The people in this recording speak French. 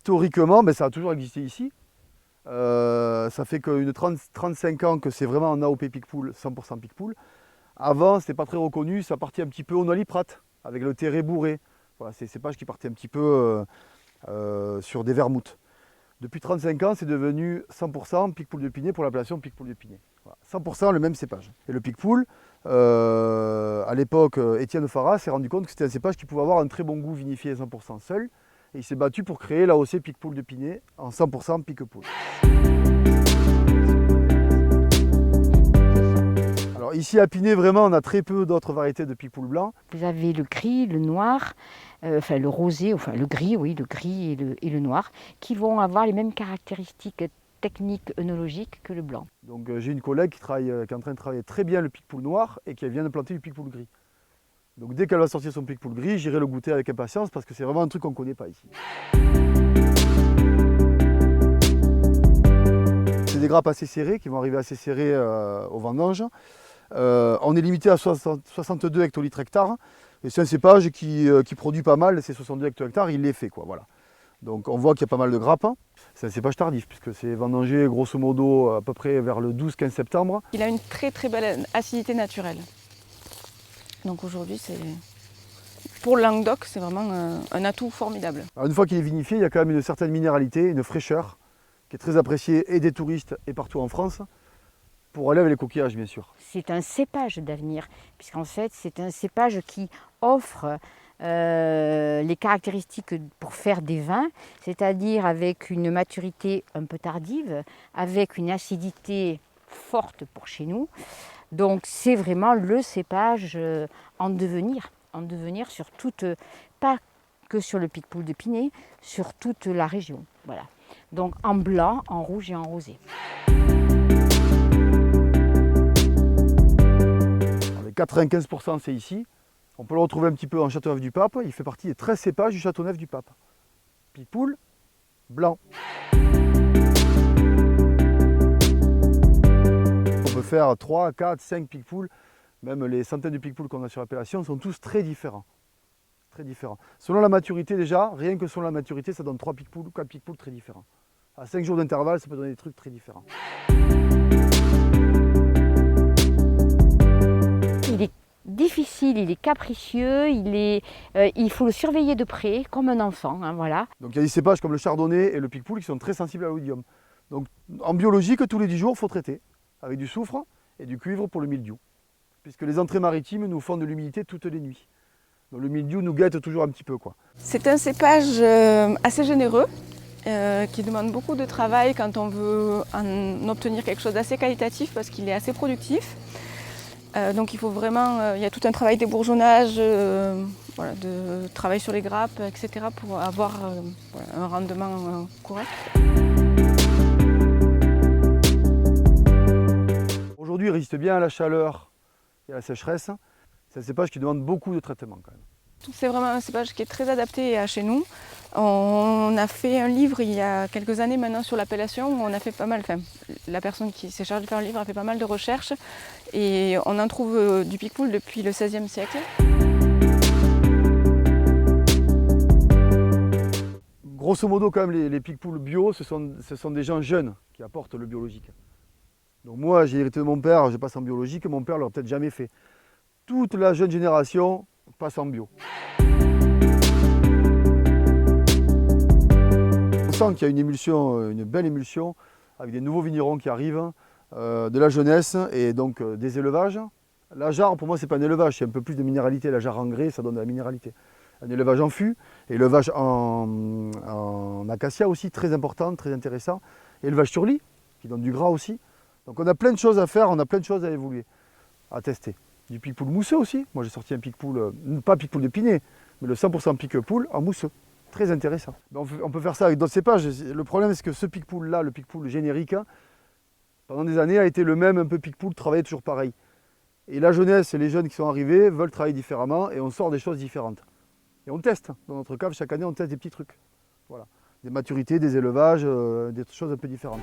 historiquement, ça a toujours existé ici. Ça fait qu'une 35 ans que c'est vraiment un AOP Picpoul, 100% Picpoul. Avant, c'était pas très reconnu, ça partait un petit peu au Noliprate, avec le terré bourré. Voilà, c'est des cépages qui partaient un petit peu sur des vermouths. Depuis 35 ans, c'est devenu 100% Picpoul de Pinet pour l'appellation Picpoul de Pinet. Voilà, 100% le même cépage. Et le Picpoul, à l'époque, Étienne Farah s'est rendu compte que c'était un cépage qui pouvait avoir un très bon goût vinifié à 100% seul. Et il s'est battu pour créer l'AOC Picpoul de Pinet en 100% Picpoul. Alors ici à Pinet, vraiment, on a très peu d'autres variétés de Picpoul blanc. Vous avez le gris, le noir, le rosé, enfin le gris, oui, le gris et le noir, qui vont avoir les mêmes caractéristiques techniques œnologiques que le blanc. Donc j'ai une collègue qui est en train de travailler très bien le Picpoul noir et qui vient de planter du Picpoul gris. Donc dès qu'elle va sortir son Picpoul gris, j'irai le goûter avec impatience parce que c'est vraiment un truc qu'on ne connaît pas ici. C'est des grappes assez serrées qui vont arriver assez serrées au vendange. On est limité à 62 hectolitres hectares. Et c'est un cépage qui produit pas mal, ces 62 hectolitres, il les fait, quoi, voilà. Donc on voit qu'il y a pas mal de grappes. C'est un cépage tardif puisque c'est vendangé grosso modo à peu près vers le 12-15 septembre. Il a une très très belle acidité naturelle. Donc aujourd'hui, pour le Languedoc, c'est vraiment un atout formidable. Alors une fois qu'il est vinifié, il y a quand même une certaine minéralité, une fraîcheur qui est très appréciée et des touristes et partout en France, pour aller avec les coquillages bien sûr. C'est un cépage d'avenir, puisqu'en fait c'est un cépage qui offre les caractéristiques pour faire des vins, c'est-à-dire avec une maturité un peu tardive, avec une acidité forte pour chez nous. Donc c'est vraiment le cépage en devenir sur toute, pas que sur le Picpoul de Pinet, sur toute la région. Voilà. Donc en blanc, en rouge et en rosé. Alors, les 95% c'est ici. On peut le retrouver un petit peu en Châteauneuf-du-Pape. Il fait partie des 13 cépages du Châteauneuf-du-Pape. Picpoul blanc. On peut faire 3, 4, 5 Picpoul. Même les centaines de Picpoul qu'on a sur l'appellation sont tous très différents. Très différents. Selon la maturité déjà, rien que selon la maturité, ça donne 3 Picpoul ou 4 Picpoul très différents. À 5 jours d'intervalle, ça peut donner des trucs très différents. Il est difficile, il est capricieux, il faut le surveiller de près, comme un enfant, hein, voilà. Donc il y a des cépages comme le chardonnay et le Picpoul qui sont très sensibles à l'oïdium. Donc en biologique, tous les 10 jours, il faut traiter avec du soufre et du cuivre pour le mildiou. Puisque les entrées maritimes nous font de l'humidité toutes les nuits. Donc le mildiou nous guette toujours un petit peu, quoi. C'est un cépage assez généreux, qui demande beaucoup de travail quand on veut en obtenir quelque chose d'assez qualitatif parce qu'il est assez productif. Donc il faut vraiment, il y a tout un travail d'ébourgeonnage, voilà, de travail sur les grappes, etc. pour avoir voilà, un rendement correct. Aujourd'hui, il résiste bien à la chaleur et à la sécheresse. C'est un cépage qui demande beaucoup de traitement quand même. C'est vraiment un cépage qui est très adapté à chez nous. On a fait un livre il y a quelques années maintenant sur l'appellation où on a fait pas mal, enfin, la personne qui s'est chargée de faire le livre a fait pas mal de recherches et on en trouve du Picpoul depuis le XVIe siècle. Grosso modo, quand même, les Picpoul bio, ce sont des gens jeunes qui apportent le biologique. Donc moi, j'ai hérité de mon père, je passe en biologique, mon père ne l'aurait peut-être jamais fait. Toute la jeune génération passe en bio. On sent qu'il y a une émulsion, une belle émulsion, avec des nouveaux vignerons qui arrivent, de la jeunesse et donc des élevages. La jarre, pour moi, c'est pas un élevage, c'est un peu plus de minéralité. La jarre en grès, ça donne de la minéralité. Un élevage en fût, et élevage en acacia aussi, très important, très intéressant. Et élevage sur lit, qui donne du gras aussi. Donc on a plein de choses à faire, on a plein de choses à évoluer, à tester. Du Picpoul mousseux aussi. Moi j'ai sorti un Picpoul, pas Picpoul de Pinet, mais le 100% Picpoul en mousseux. Très intéressant. On peut faire ça avec d'autres cépages. Le problème c'est que ce Picpoul là, le Picpoul générique, pendant des années a été le même un peu Picpoul, travaillait toujours pareil. Et la jeunesse et les jeunes qui sont arrivés veulent travailler différemment et on sort des choses différentes. Et on teste. Dans notre cave, chaque année on teste des petits trucs. Voilà. Des maturités, des élevages, des choses un peu différentes.